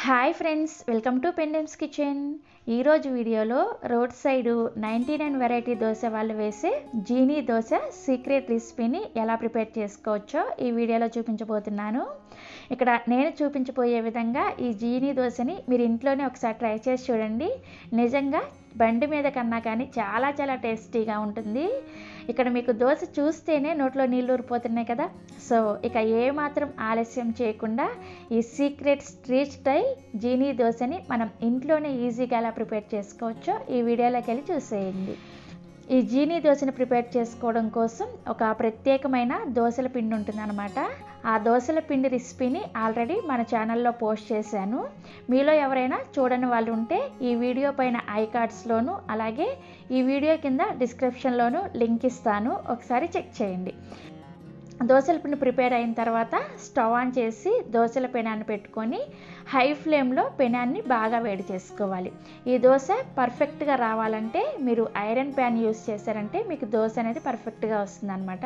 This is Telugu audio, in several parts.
Hi friends, welcome to Pendems kitchen. ఈరోజు వీడియోలో రోడ్ సైడు 99 వెరైటీ దోశ వాళ్ళు వేసే జీనీ దోశ సీక్రెట్ రెసిపీని ఎలా ప్రిపేర్ చేసుకోవచ్చో ఈ వీడియోలో చూపించబోతున్నాను. ఇక్కడ నేను చూపించబోయే విధంగా ఈ జీనీ దోశని మీరు ఇంట్లోనే ఒకసారి ట్రై చేసి చూడండి. నిజంగా బండి మీద కన్నా కానీ చాలా చాలా టేస్టీగా ఉంటుంది. ఇక్కడ మీకు దోశ చూస్తేనే నోట్లో నీళ్ళు ఊరిపోతున్నాయి కదా. సో ఇక ఏమాత్రం ఆలస్యం చేయకుండా ఈ సీక్రెట్ స్ట్రీట్ స్టైల్ జీనీ దోశని మనం ఇంట్లోనే ఈజీగా ఎలా ప్రిపేర్ చేసుకోవచ్చో ఈ వీడియోలోకి వెళ్ళి చూసేయండి. ఈ జీనీ దోశని ప్రిపేర్ చేసుకోవడం కోసం ఒక ప్రత్యేకమైన దోశల పిండి ఉంటుందన్నమాట. ఆ దోశల పిండి రెసిపీని ఆల్రెడీ మన ఛానల్లో పోస్ట్ చేశాను. మీలో ఎవరైనా చూడని వాళ్ళు ఉంటే ఈ వీడియో పైన ఐ కార్డ్స్లోను అలాగే ఈ వీడియో కింద డిస్క్రిప్షన్లోను లింక్ ఇస్తాను, ఒకసారి చెక్ చేయండి. దోశల పిండి ప్రిపేర్ అయిన తర్వాత స్టవ్ ఆన్ చేసి దోశల పెనాన్ని పెట్టుకొని హై ఫ్లేమ్లో పెనాన్ని బాగా వేడి చేసుకోవాలి. ఈ దోశ పర్ఫెక్ట్గా రావాలంటే మీరు ఐరన్ ప్యాన్ యూస్ చేశారంటే మీకు దోశ అనేది పర్ఫెక్ట్గా వస్తుందన్నమాట.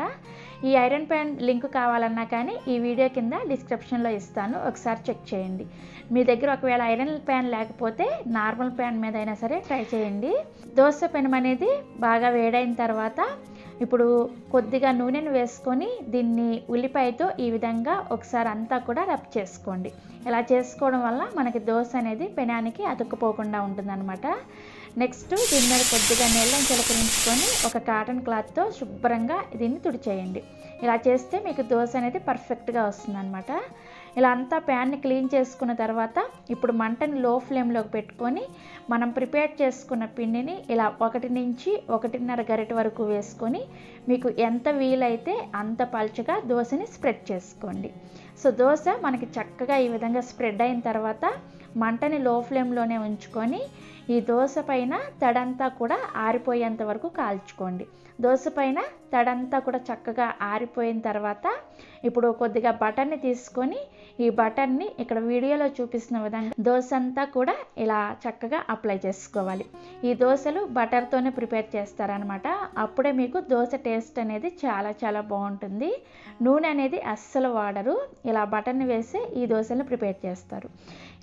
ఈ ఐరన్ ప్యాన్ లింక్ కావాలన్నా కానీ ఈ వీడియో కింద డిస్క్రిప్షన్లో ఇస్తాను, ఒకసారి చెక్ చేయండి. మీ దగ్గర ఒకవేళ ఐరన్ ప్యాన్ లేకపోతే నార్మల్ ప్యాన్ మీద అయినా సరే ట్రై చేయండి. దోశ పెనం అనేది బాగా వేడైన తర్వాత ఇప్పుడు కొద్దిగా నూనెను వేసుకొని దీన్ని ఉల్లిపాయతో ఈ విధంగా ఒకసారి అంతా కూడా రబ్ చేసుకోండి. ఇలా చేసుకోవడం వల్ల మనకి దోశ అనేది పెనానికి అతుక్కుపోకుండా ఉంటుందన్నమాట. నెక్స్ట్ దీని మీద కొద్దిగా నీళ్ళని చిలకరించుకొని ఒక కాటన్ క్లాత్తో శుభ్రంగా దీన్ని తుడిచేయండి. ఇలా చేస్తే మీకు దోశ అనేది పర్ఫెక్ట్గా వస్తుందన్నమాట. ఇలా అంతా ప్యాన్ని క్లీన్ చేసుకున్న తర్వాత ఇప్పుడు మంటని లో ఫ్లేమ్లోకి పెట్టుకొని మనం ప్రిపేర్ చేసుకున్న పిండిని ఇలా 1 నుంచి 1.5 గరిటె వరకు వేసుకొని మీకు ఎంత వీలైతే అంత పలుచగా దోశని స్ప్రెడ్ చేసుకోండి. సో దోశ మనకి చక్కగా ఈ విధంగా స్ప్రెడ్ అయిన తర్వాత మంటని లో ఫ్లేమ్లోనే ఉంచుకొని ఈ దోశ పైన తడంతా కూడా ఆరిపోయేంత వరకు కాల్చుకోండి. దోశ పైన తడంతా కూడా చక్కగా ఆరిపోయిన తర్వాత ఇప్పుడు కొద్దిగా బటర్ని తీసుకొని ఈ బటర్ని ఇక్కడ వీడియోలో చూపిస్తున్న విధంగా దోశ అంతా కూడా ఇలా చక్కగా అప్లై చేసుకోవాలి. ఈ దోశలు బటర్తోనే ప్రిపేర్ చేస్తారనమాట. అప్పుడే మీకు దోశ టేస్ట్ అనేది చాలా చాలా బాగుంటుంది. నూనె అనేది అస్సలు వాడరు, ఇలా బటర్ని వేసి ఈ దోశలను ప్రిపేర్ చేస్తారు.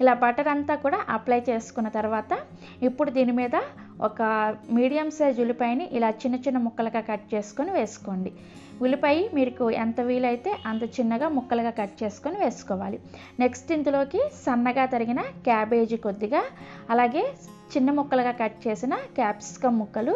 ఇలా బటర్ అంతా కూడా అప్లై చేసుకున్న తర్వాత ఇప్పుడు దీని మీద ఒక మీడియం సైజ్ ఉల్లిపాయని ఇలా చిన్న చిన్న ముక్కలుగా కట్ చేసుకొని వేసుకోండి. ఉల్లిపాయ మీకు ఎంత వీలైతే అంత చిన్నగా ముక్కలుగా కట్ చేసుకొని వేసుకోవాలి. నెక్స్ట్ ఇందులోకి సన్నగా తరిగిన క్యాబేజీ కొద్దిగా, అలాగే చిన్న ముక్కలుగా కట్ చేసిన క్యాప్సికమ్ ముక్కలు,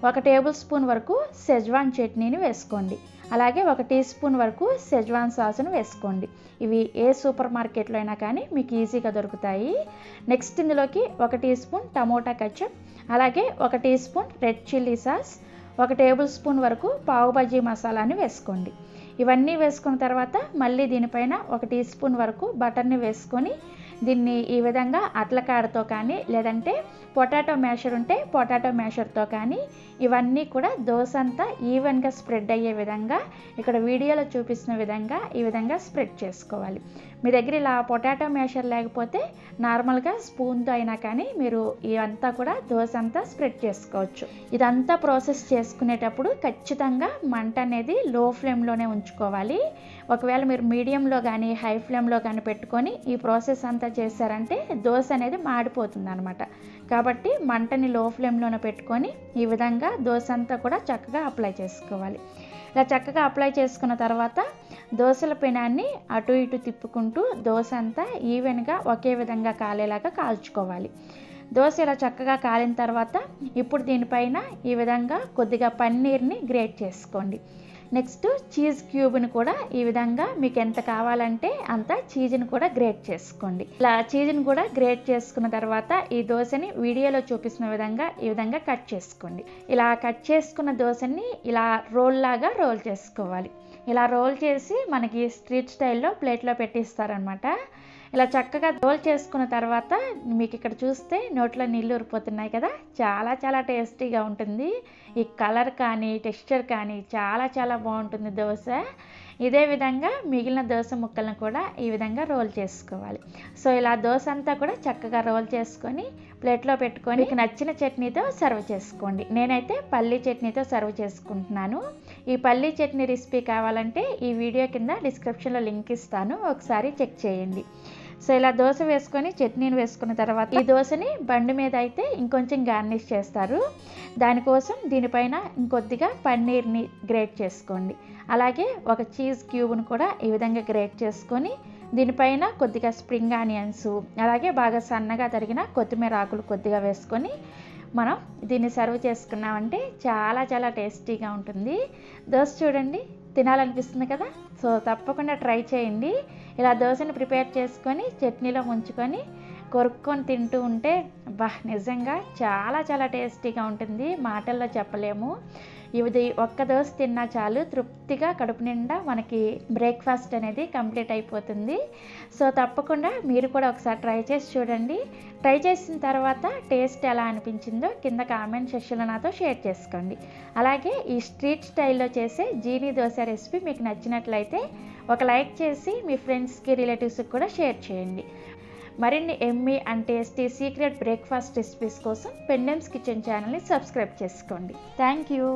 1 టేబుల్ స్పూన్ వరకు షెజ్వాన్ చట్నీని వేసుకోండి. అలాగే 1 టీ స్పూన్ వరకు షెజ్వాన్ సాసును వేసుకోండి. ఇవి ఏ సూపర్ మార్కెట్లో అయినా కానీ మీకు ఈజీగా దొరుకుతాయి. నెక్స్ట్ ఇందులోకి 1 టీ స్పూన్ టమోటా కచప్, అలాగే 1 teaspoon red chilli sauce, 1 tablespoon వరకు పావు బజ్జీ మసాలాని వేసుకోండి. ఇవన్నీ వేసుకున్న తర్వాత మళ్ళీ దీనిపైన 1 టీ స్పూన్ వరకు బటర్ని వేసుకొని దీన్ని ఈ విధంగా అట్లకాడతో కానీ లేదంటే పొటాటో మ్యాషర్ ఉంటే పొటాటో మ్యాషర్తో కానీ ఇవన్నీ కూడా దోశ అంతా ఈవెన్గా స్ప్రెడ్ అయ్యే విధంగా ఇక్కడ వీడియోలో చూపిస్తున్న విధంగా ఈ విధంగా స్ప్రెడ్ చేసుకోవాలి. మీ దగ్గర ఇలా పొటాటో మ్యాషర్ లేకపోతే నార్మల్గా స్పూన్తో అయినా కానీ మీరు ఇవంతా కూడా దోశ అంతా స్ప్రెడ్ చేసుకోవచ్చు. ఇదంతా ప్రాసెస్ చేసుకునేటప్పుడు ఖచ్చితంగా మంట అనేది లో ఫ్లేమ్లోనే ఉంచుకోవాలి. ఒకవేళ మీరు మీడియంలో కానీ హై ఫ్లేమ్లో కానీ పెట్టుకొని ఈ ప్రాసెస్ అంతా చేశారంటే దోశ అనేది మాడిపోతుంది అనమాట. కాబట్టి మంటని లో ఫ్లేమ్లోనే పెట్టుకొని ఈ విధంగా దోశ అంతా కూడా చక్కగా అప్లై చేసుకోవాలి. ఇలా చక్కగా అప్లై చేసుకున్న తర్వాత దోశల పెనాన్ని అటు ఇటు తిప్పుకుంటూ దోశ అంతా ఈవెన్గా ఒకే విధంగా కాలేలాగా కాల్చుకోవాలి. దోశ ఇలా చక్కగా కాలిన తర్వాత ఇప్పుడు దీనిపైన ఈ విధంగా కొద్దిగా పన్నీర్ని గ్రేట్ చేసుకోండి. నెక్స్ట్ చీజ్ క్యూబ్ని కూడా ఈ విధంగా మీకు ఎంత కావాలంటే అంత చీజ్ని కూడా గ్రేట్ చేసుకోండి. ఇలా చీజ్ని కూడా గ్రేట్ చేసుకున్న తర్వాత ఈ దోశని వీడియోలో చూపిస్తున్న విధంగా ఈ విధంగా కట్ చేసుకోండి. ఇలా కట్ చేసుకున్న దోశని ఇలా రోల్ లాగా రోల్ చేసుకోవాలి. ఇలా రోల్ చేసి మనకి స్ట్రీట్ స్టైల్లో ప్లేట్లో పెట్టిస్తారనమాట. ఇలా చక్కగా రోల్ చేసుకున్న తర్వాత మీకు ఇక్కడ చూస్తే నోట్లో నీళ్ళు ఊరిపోతున్నాయి కదా. చాలా చాలా టేస్టీగా ఉంటుంది. ఈ కలర్ కానీ టెక్స్చర్ కానీ చాలా చాలా బాగుంటుంది దోశ. ఇదే విధంగా మిగిలిన దోశ ముక్కలను కూడా ఈ విధంగా రోల్ చేసుకోవాలి. సో ఇలా దోశ అంతా కూడా చక్కగా రోల్ చేసుకొని ప్లేట్లో పెట్టుకొని మీకు నచ్చిన చట్నీతో సర్వ్ చేసుకోండి. నేనైతే పల్లీ చట్నీతో సర్వ్ చేసుకుంటున్నాను. ఈ పల్లీ చట్నీ రెసిపీ కావాలంటే ఈ వీడియో కింద డిస్క్రిప్షన్లో లింక్ ఇస్తాను, ఒకసారి చెక్ చేయండి. సో ఇలా దోశ వేసుకొని చట్నీని వేసుకున్న తర్వాత ఈ దోశని బండి మీద అయితే ఇంకొంచెం గార్నిష్ చేస్తారు. దానికోసం దీనిపైన ఇంకొద్దిగా పన్నీర్ని గ్రేట్ చేసుకోండి. అలాగే ఒక చీజ్ క్యూబ్ను కూడా ఈ విధంగా గ్రేట్ చేసుకొని దీనిపైన కొద్దిగా స్ప్రింగ్ ఆనియన్స్, అలాగే బాగా సన్నగా తరిగిన కొత్తిమీర ఆకులు కొద్దిగా వేసుకొని మనం దీన్ని సర్వ్ చేసుకున్నామంటే చాలా చాలా టేస్టీగా ఉంటుంది. దోశ చూడండి, తినాలనిపిస్తుంది కదా. సో తప్పకుండా ట్రై చేయండి. ఇలా దోశని ప్రిపేర్ చేసుకొని చట్నీలో ముంచుకొని కొరుక్కొని తింటూ ఉంటే నిజంగా చాలా చాలా టేస్టీగా ఉంటుంది, మాటల్లో చెప్పలేము. ఇది ఒక్క దోశ తిన్నా చాలు, తృప్తిగా కడుపు నిండా మనకి బ్రేక్ఫాస్ట్ అనేది కంప్లీట్ అయిపోతుంది. సో తప్పకుండా మీరు కూడా ఒకసారి ట్రై చేసి చూడండి. ట్రై చేసిన తర్వాత టేస్ట్ ఎలా అనిపించిందో కింద కామెంట్ సెక్షన్లో నాతో షేర్ చేసుకోండి. అలాగే ఈ స్ట్రీట్ స్టైల్లో చేసే జీనీ దోశ రెసిపీ మీకు నచ్చినట్లయితే ఒక లైక్ చేసి మీ ఫ్రెండ్స్కి, రిలేటివ్స్కి కూడా షేర్ చేయండి. మరిన్ని Emmy and tasty secret breakfast recipes కోసం పెండెమ్స్ కిచెన్ ఛానల్ని సబ్స్క్రైబ్ చేసుకోండి. Thank you.